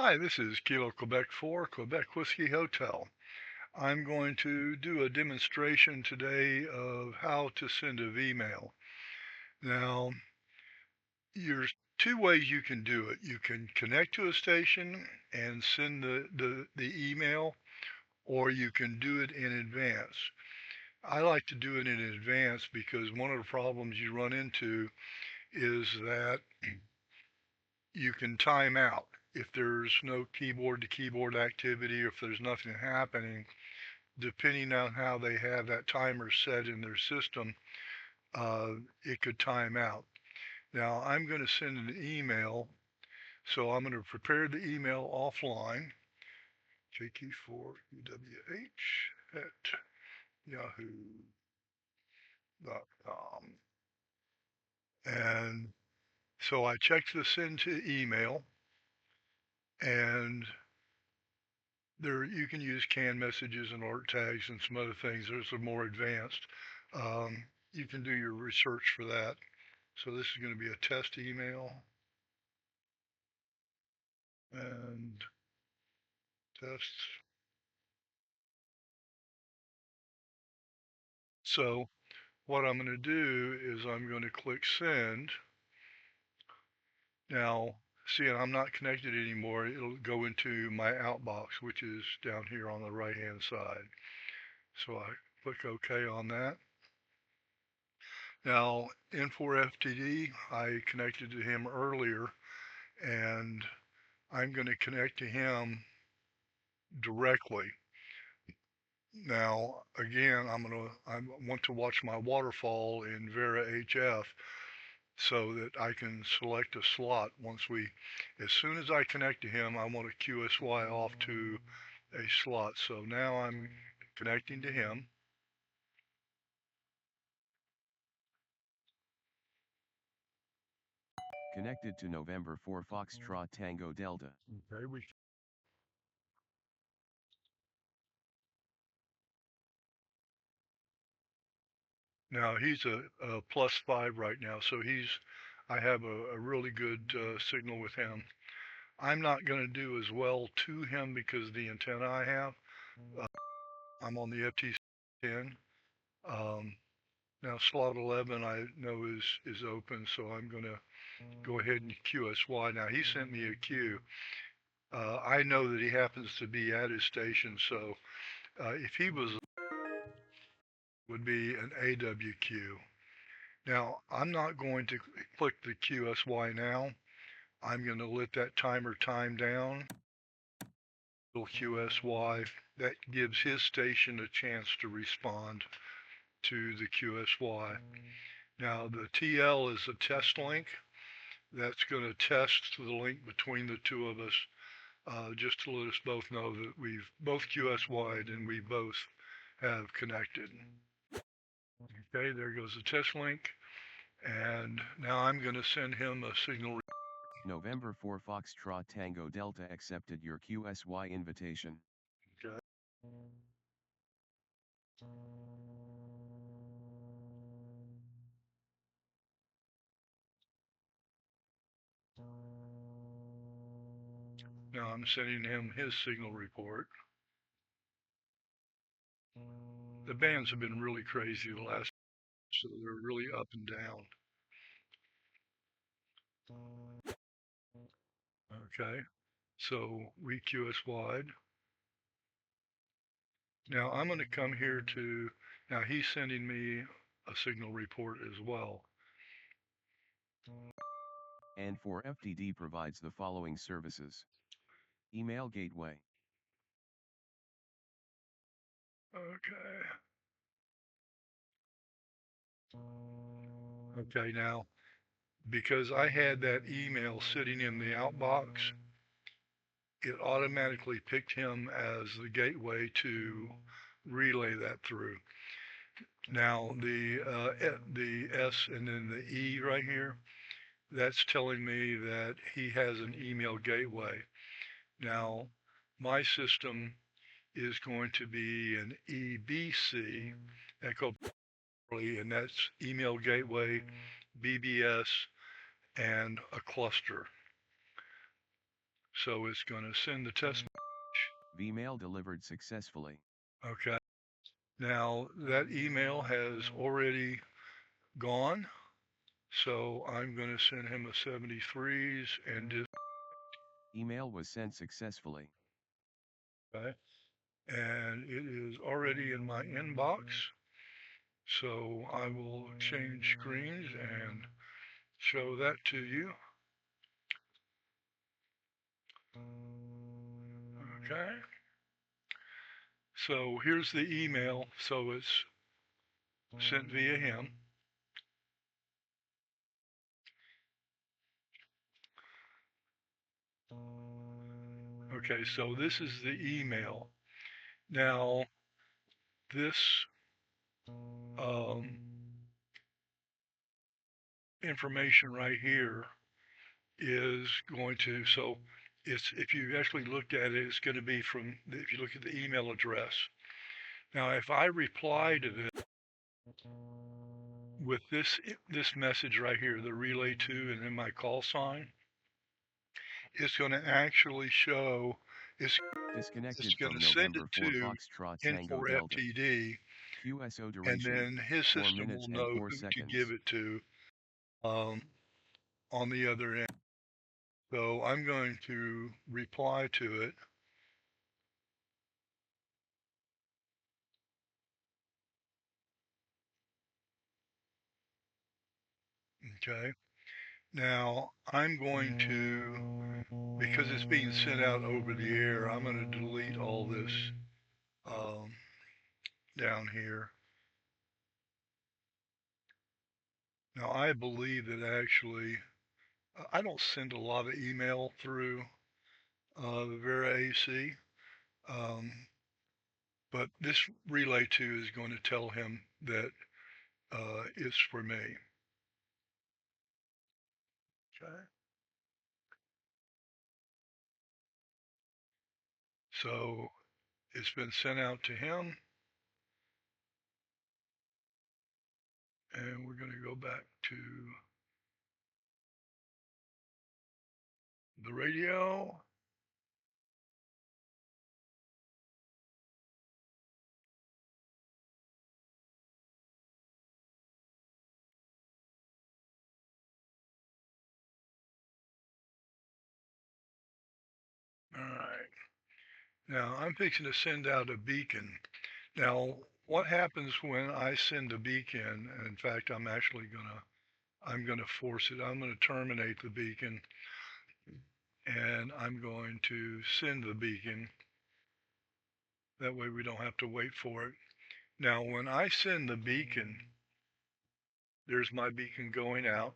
Hi, this is Kilo Quebec 4, Quebec Whiskey Hotel. I'm going to do a demonstration today of how to send a V-mail. Now, there's two ways you can do it. You can connect to a station and send the email, or you can do it in advance. I like to do it in advance because one of the problems you run into is that you can time out. If there's no keyboard to keyboard activity, or if there's nothing happening, depending on how they have that timer set in their system, it could time out. Now I'm going to send an email, so I'm going to prepare the email offline, jk4uwh@yahoo.com. And so I checked the send to email, and there you can use canned messages and alert tags and some other things. Those are more advanced. You can do your research for that. So this is going to be a test email and tests. So what I'm going to do is I'm going to click send. Now, see, I'm not connected anymore. It'll go into my outbox, which is down here on the right hand side. So I click OK on that. Now, N4FTD, I connected to him earlier, and I'm going to connect to him directly. Now, again, I want to watch my waterfall in VarAC so that I can select a slot as soon as I connect to him, I want to QSY off to a slot. So now I'm connecting to him. Connected to November 4 Foxtrot Tango Delta. Okay, now he's a +5 right now, so I have a really good signal with him. I'm not going to do as well to him because of the antenna I have. I'm on the FT10. Um, Now slot 11 I know is open, so I'm going to go ahead and QSY. Now he sent me a Q. I know that he happens to be at his station, so if he would be an AWQ. Now I'm not going to click the QSY now. I'm going to let that timer time down. Little QSY, that gives his station a chance to respond to the QSY. Now the TL is a test link. That's going to test the link between the two of us, just to let us both know that we've both QSY'd and we both have connected. Okay, there goes the test link. And now I'm going to send him a signal. November 4 Foxtrot Tango Delta accepted your QSY invitation. Okay. Now I'm sending him his signal report. The bands have been really crazy the last, so they're really up and down. Okay, so we QSY'd. Now I'm going to come here to, now he's sending me a signal report as well. N4FTD provides the following services. Email gateway. Okay. Okay, now, because I had that email sitting in the outbox, it automatically picked him as the gateway to relay that through. Now, the S and then the E right here, that's telling me that he has an email gateway. Now, my system is going to be an EBC, Echo, and that's email gateway, BBS, and a cluster. So it's going to send the test. Vmail delivered successfully. Okay. Now that email has already gone. So I'm going to send him a 73s and just, Email was sent successfully. okay. And it is already in my inbox. So I will change screens and show that to you. Okay. So here's the email. So it's sent via him. Okay, so this is the email. Now, this um, information right here is going to, so it's, if you actually looked at it, it's going to be from, if you look at the email address. Now, if I reply to this with this message right here, the relay to, and then my call sign, it's going to actually show, it's Disconnected going from to send November it 4 to Foxtrot Tango Delta. Info-FTD, QSO and duration, then his 4 system will minutes and know 4 who to give seconds. it to on the other end. So I'm going to reply to it. Okay. Now I'm going to, because it's being sent out over the air, I'm going to delete all this um, down here. Now I believe that actually, I don't send a lot of email through the VarAC, but this relay to is going to tell him that it's for me. Okay. So it's been sent out to him, and we're going to go back to the radio. All right. Now I'm fixing to send out a beacon. Now, what happens when I send a beacon? In fact, I'm gonna force it. I'm gonna terminate the beacon, and I'm going to send the beacon. That way we don't have to wait for it. Now, when I send the beacon, there's my beacon going out.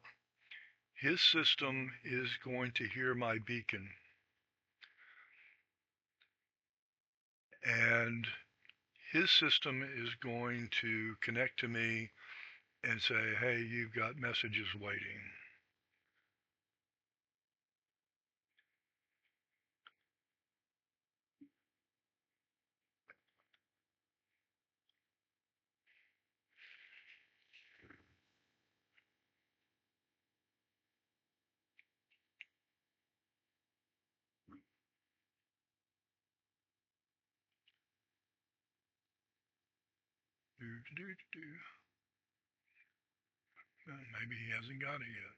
His system is going to hear my beacon, and his system is going to connect to me and say, hey, you've got messages waiting. Do, do, do, do. Maybe he hasn't got it yet.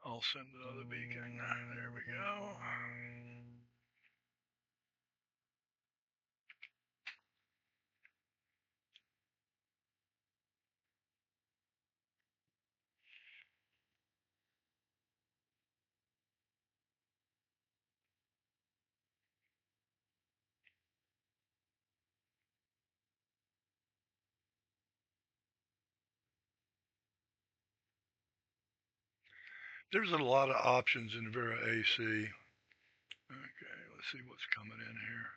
I'll send another beacon. There we go. There's a lot of options in VarAC. Okay, let's see what's coming in here.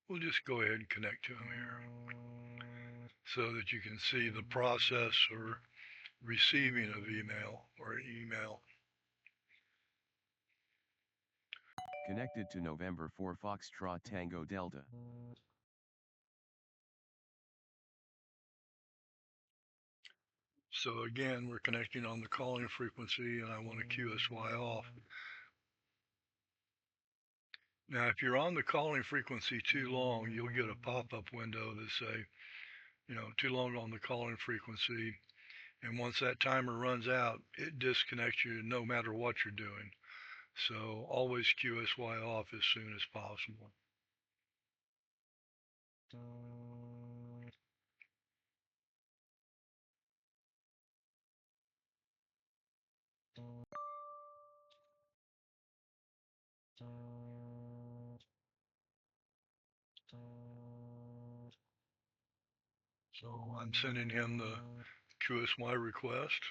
We'll just go ahead and connect to him here so that you can see the process or receiving of email or email. Connected to November 4 Foxtrot Tango Delta. So again, we're connecting on the calling frequency and I want to QSY off. Now, if you're on the calling frequency too long, you'll get a pop-up window that say, too long on the calling frequency. And once that timer runs out, it disconnects you no matter what you're doing. So always QSY off as soon as possible. So I'm sending him the QSY request.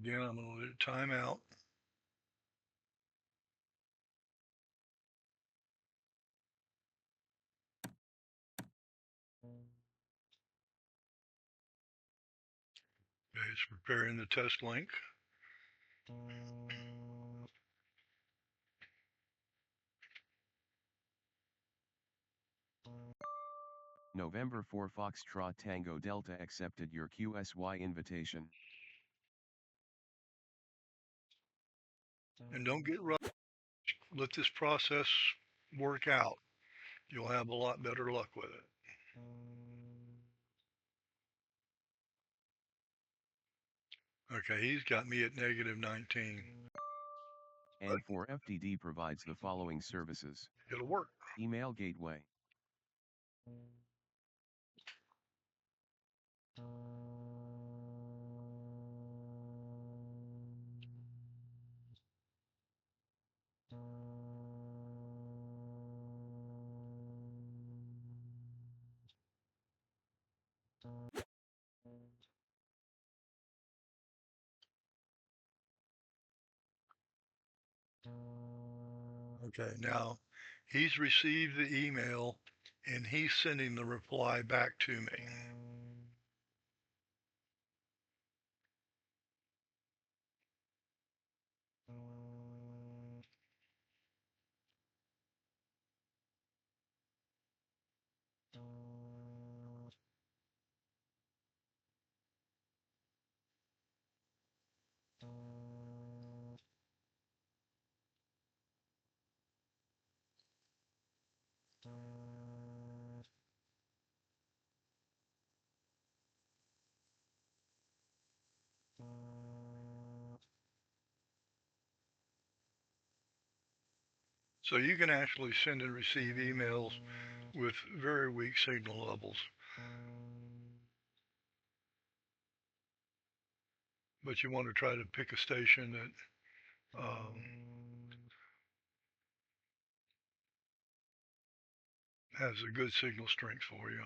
Again, I'm going to let it time out. Okay, it's preparing the test link. November 4 Foxtrot Tango Delta accepted your QSY invitation. And don't get rushed. Let this process work out. You'll have a lot better luck with it. Okay, he's got me at -19. N4FTD provides the following services. It'll work. Email gateway. Okay, now he's received the email and he's sending the reply back to me. So you can actually send and receive emails with very weak signal levels. But you want to try to pick a station that has a good signal strength for you.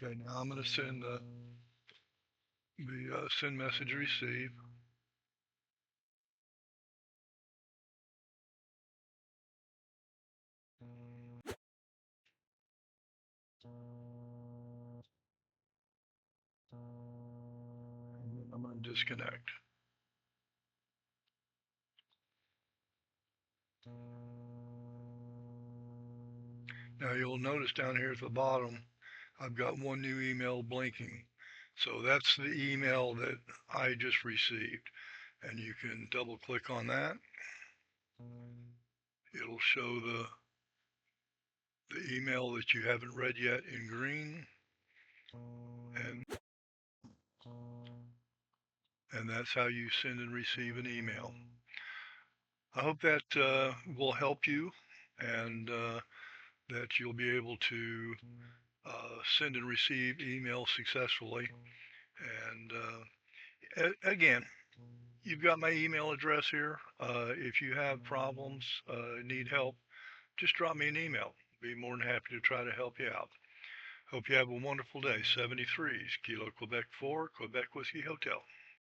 Okay, now I'm going to send the send message receive. And then I'm going to disconnect. Now you'll notice down here at the bottom, I've got one new email blinking. So that's the email that I just received. And you can double click on that. It'll show the email that you haven't read yet in green. And that's how you send and receive an email. I hope that will help you and that you'll be able to send and receive email successfully. And again, you've got my email address here. If you have problems, need help, just drop me an email. Be more than happy to try to help you out. Hope you have a wonderful day. 73's Kilo Quebec 4, Quebec Whiskey Hotel.